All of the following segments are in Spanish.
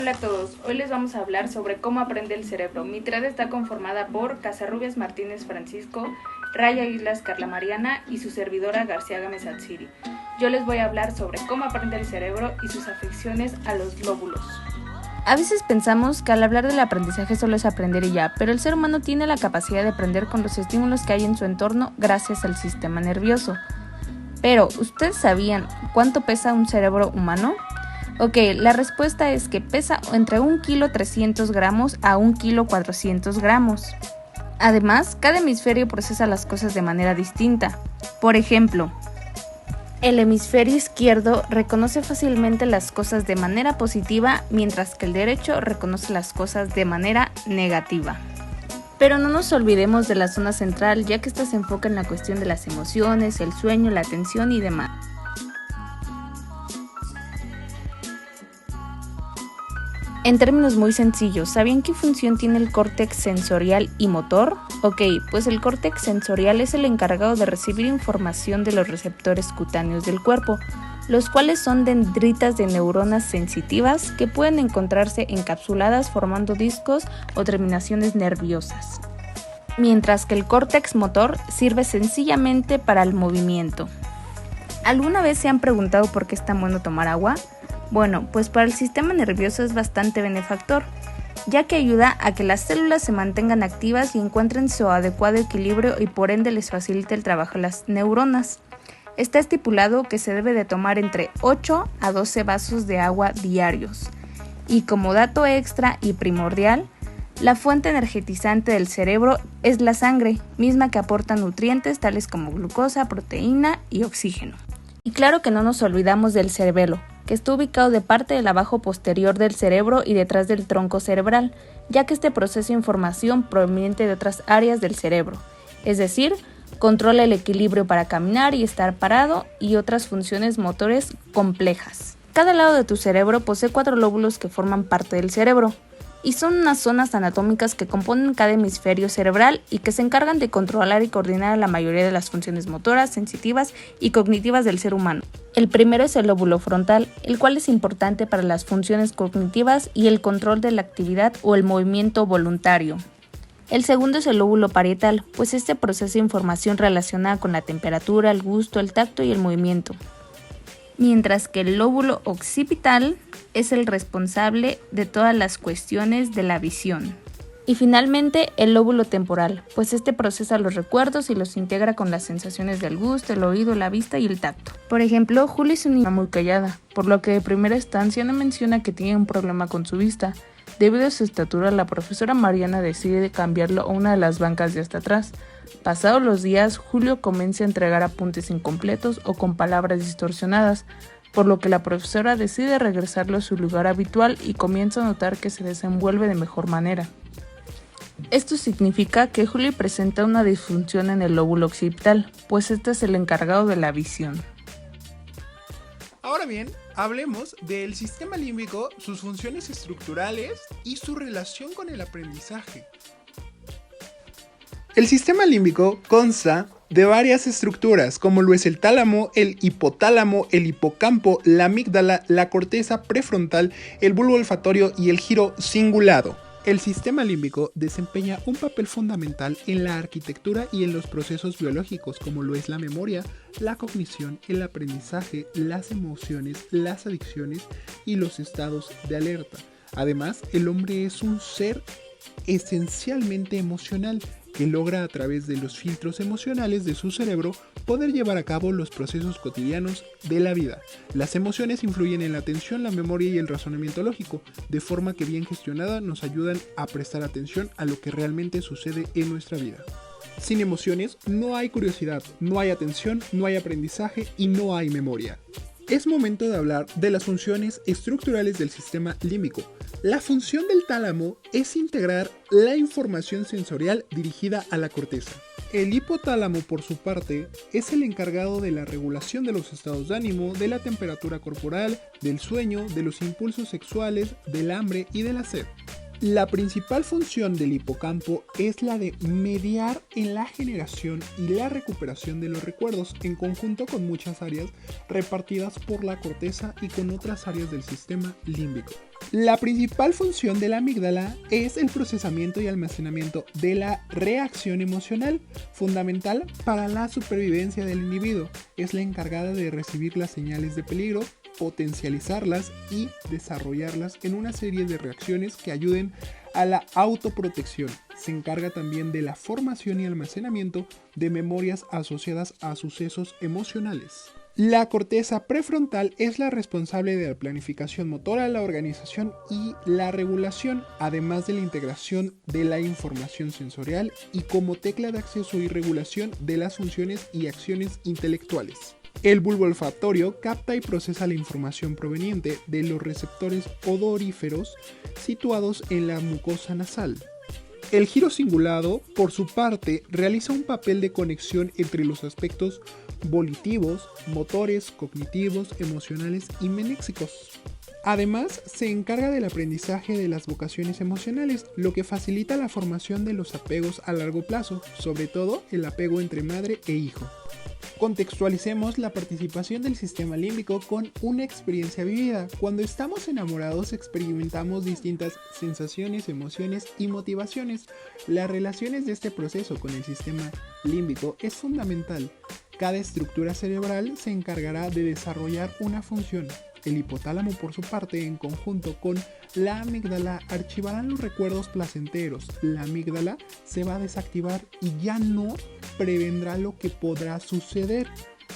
Hola a todos, hoy les vamos a hablar sobre cómo aprende el cerebro. Mi tirada está conformada por Casarrubias Martínez Francisco, Raya Islas Carla Mariana y su servidora García Gámez Atsiri. Yo les voy a hablar sobre cómo aprende el cerebro y sus afecciones a los lóbulos. A veces pensamos que al hablar del aprendizaje solo es aprender y ya, pero el ser humano tiene la capacidad de aprender con los estímulos que hay en su entorno gracias al sistema nervioso. Pero, ¿ustedes sabían cuánto pesa un cerebro humano? Ok, la respuesta es que pesa entre 1,3 kg a 1,4 kg. Además, cada hemisferio procesa las cosas de manera distinta. Por ejemplo, el hemisferio izquierdo reconoce fácilmente las cosas de manera positiva, mientras que el derecho reconoce las cosas de manera negativa. Pero no nos olvidemos de la zona central, ya que esta se enfoca en la cuestión de las emociones, el sueño, la atención y demás. En términos muy sencillos, ¿sabían qué función tiene el córtex sensorial y motor? Ok, pues el córtex sensorial es el encargado de recibir información de los receptores cutáneos del cuerpo, los cuales son dendritas de neuronas sensitivas que pueden encontrarse encapsuladas formando discos o terminaciones nerviosas. Mientras que el córtex motor sirve sencillamente para el movimiento. ¿Alguna vez se han preguntado por qué es tan bueno tomar agua? Bueno, pues para el sistema nervioso es bastante benefactor, ya que ayuda a que las células se mantengan activas y encuentren su adecuado equilibrio y por ende les facilita el trabajo de las neuronas. Está estipulado que se debe de tomar entre 8 a 12 vasos de agua diarios. Y como dato extra y primordial, la fuente energetizante del cerebro es la sangre, misma que aporta nutrientes tales como glucosa, proteína y oxígeno. Y claro que no nos olvidamos del cerebelo, que está ubicado de parte del abajo posterior del cerebro y detrás del tronco cerebral, ya que este procesa información proveniente de otras áreas del cerebro, es decir, controla el equilibrio para caminar y estar parado y otras funciones motores complejas. Cada lado de tu cerebro posee 4 lóbulos que forman parte del cerebro, y son unas zonas anatómicas que componen cada hemisferio cerebral y que se encargan de controlar y coordinar la mayoría de las funciones motoras, sensitivas y cognitivas del ser humano. El primero es el lóbulo frontal, el cual es importante para las funciones cognitivas y el control de la actividad o el movimiento voluntario. El segundo es el lóbulo parietal, pues este procesa información relacionada con la temperatura, el gusto, el tacto y el movimiento. Mientras que el lóbulo occipital es el responsable de todas las cuestiones de la visión. Y finalmente el lóbulo temporal, pues este procesa los recuerdos y los integra con las sensaciones del gusto, el oído, la vista y el tacto. Por ejemplo, Julie es una niña muy callada, por lo que de primera instancia no menciona que tiene un problema con su vista. Debido a su estatura, la profesora Mariana decide cambiarlo a una de las bancas de hasta atrás. Pasados los días, Julio comienza a entregar apuntes incompletos o con palabras distorsionadas, por lo que la profesora decide regresarlo a su lugar habitual y comienza a notar que se desenvuelve de mejor manera. Esto significa que Julio presenta una disfunción en el lóbulo occipital, pues este es el encargado de la visión. Ahora bien, hablemos del sistema límbico, sus funciones estructurales y su relación con el aprendizaje. El sistema límbico consta de varias estructuras, como lo es el tálamo, el hipotálamo, el hipocampo, la amígdala, la corteza prefrontal, el bulbo olfatorio y el giro cingulado. El sistema límbico desempeña un papel fundamental en la arquitectura y en los procesos biológicos, como lo es la memoria, la cognición, el aprendizaje, las emociones, las adicciones y los estados de alerta. Además, el hombre es un ser esencialmente emocional, que logra a través de los filtros emocionales de su cerebro poder llevar a cabo los procesos cotidianos de la vida. Las emociones influyen en la atención, la memoria y el razonamiento lógico, de forma que bien gestionadas nos ayudan a prestar atención a lo que realmente sucede en nuestra vida. Sin emociones no hay curiosidad, no hay atención, no hay aprendizaje y no hay memoria. Es momento de hablar de las funciones estructurales del sistema límbico. La función del tálamo es integrar la información sensorial dirigida a la corteza. El hipotálamo, por su parte, es el encargado de la regulación de los estados de ánimo, de la temperatura corporal, del sueño, de los impulsos sexuales, del hambre y de la sed. La principal función del hipocampo es la de mediar en la generación y la recuperación de los recuerdos, en conjunto con muchas áreas repartidas por la corteza y con otras áreas del sistema límbico. La principal función de la amígdala es el procesamiento y almacenamiento de la reacción emocional, fundamental para la supervivencia del individuo. Es la encargada de recibir las señales de peligro, potencializarlas y desarrollarlas en una serie de reacciones que ayuden a la autoprotección. Se encarga también de la formación y almacenamiento de memorias asociadas a sucesos emocionales. La corteza prefrontal es la responsable de la planificación motora, la organización y la regulación, además de la integración de la información sensorial y como tecla de acceso y regulación de las funciones y acciones intelectuales. El bulbo olfatorio capta y procesa la información proveniente de los receptores odoríferos situados en la mucosa nasal. El giro cingulado, por su parte, realiza un papel de conexión entre los aspectos volitivos, motores, cognitivos, emocionales y menéxicos. Además, se encarga del aprendizaje de las vocaciones emocionales, lo que facilita la formación de los apegos a largo plazo, sobre todo el apego entre madre e hijo. Contextualicemos la participación del sistema límbico con una experiencia vivida. Cuando estamos enamorados experimentamos distintas sensaciones, emociones y motivaciones. Las relaciones de este proceso con el sistema límbico es fundamental. Cada estructura cerebral se encargará de desarrollar una función. El hipotálamo, por su parte, en conjunto con la amígdala, archivarán los recuerdos placenteros. La amígdala se va a desactivar y ya no prevendrá lo que podrá suceder.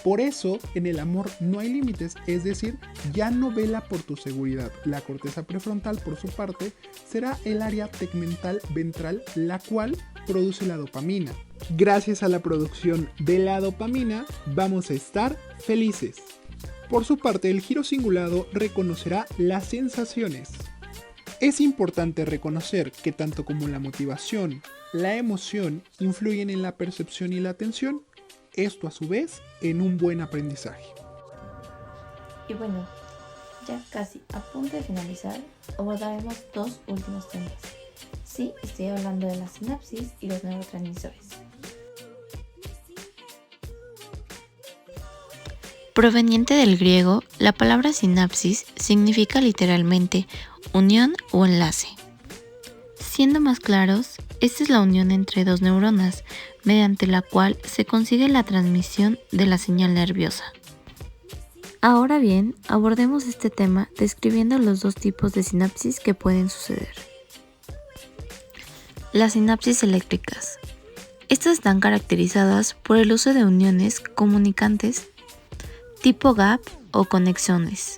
Por eso, en el amor no hay límites, es decir, ya no vela por tu seguridad. La corteza prefrontal, por su parte, será el área tegmental ventral, la cual produce la dopamina. Gracias a la producción de la dopamina, vamos a estar felices. Por su parte, el giro cingulado reconocerá las sensaciones. Es importante reconocer que tanto como la motivación, la emoción influyen en la percepción y la atención, esto a su vez en un buen aprendizaje. Y bueno, ya casi a punto de finalizar, abordaremos dos últimos temas. Sí, estoy hablando de la sinapsis y los neurotransmisores. Proveniente del griego, la palabra sinapsis significa literalmente unión o enlace. Siendo más claros, esta es la unión entre dos neuronas, mediante la cual se consigue la transmisión de la señal nerviosa. Ahora bien, abordemos este tema describiendo los dos tipos de sinapsis que pueden suceder. Las sinapsis eléctricas. Estas están caracterizadas por el uso de uniones comunicantes tipo gap o conexiones,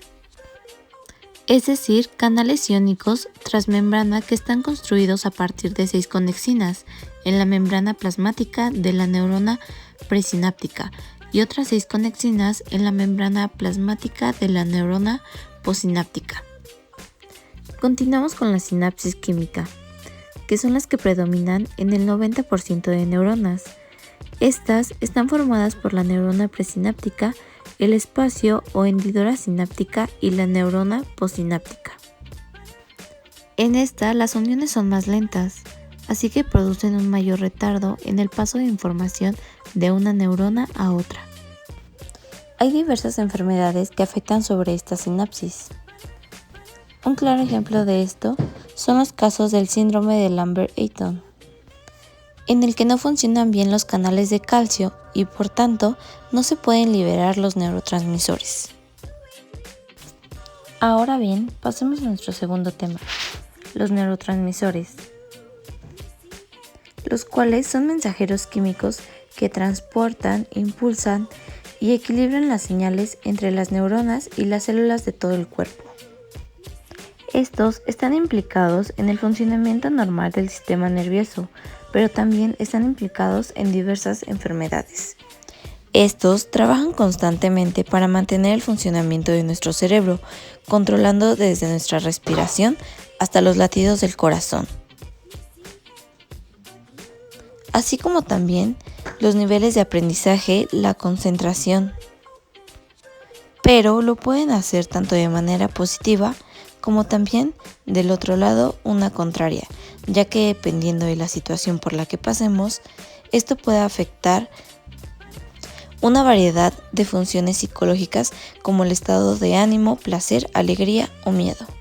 es decir, canales iónicos transmembrana que están construidos a partir de 6 conexinas en la membrana plasmática de la neurona presináptica y otras 6 conexinas en la membrana plasmática de la neurona postsináptica. Continuamos con la sinapsis química, que son las que predominan en el 90% de neuronas. Estas están formadas por la neurona presináptica, el espacio o hendidura sináptica y la neurona postsináptica. En esta, las uniones son más lentas, así que producen un mayor retardo en el paso de información de una neurona a otra. Hay diversas enfermedades que afectan sobre esta sinapsis. Un claro ejemplo de esto son los casos del síndrome de Lambert-Eaton, en el que no funcionan bien los canales de calcio y por tanto no se pueden liberar los neurotransmisores. Ahora bien, pasemos a nuestro segundo tema, los neurotransmisores, los cuales son mensajeros químicos que transportan, impulsan y equilibran las señales entre las neuronas y las células de todo el cuerpo. Estos están implicados en el funcionamiento normal del sistema nervioso, pero también están implicados en diversas enfermedades. Estos trabajan constantemente para mantener el funcionamiento de nuestro cerebro, controlando desde nuestra respiración hasta los latidos del corazón, así como también los niveles de aprendizaje, la concentración, pero lo pueden hacer tanto de manera positiva como también del otro lado una contraria, ya que dependiendo de la situación por la que pasemos, esto puede afectar una variedad de funciones psicológicas como el estado de ánimo, placer, alegría o miedo.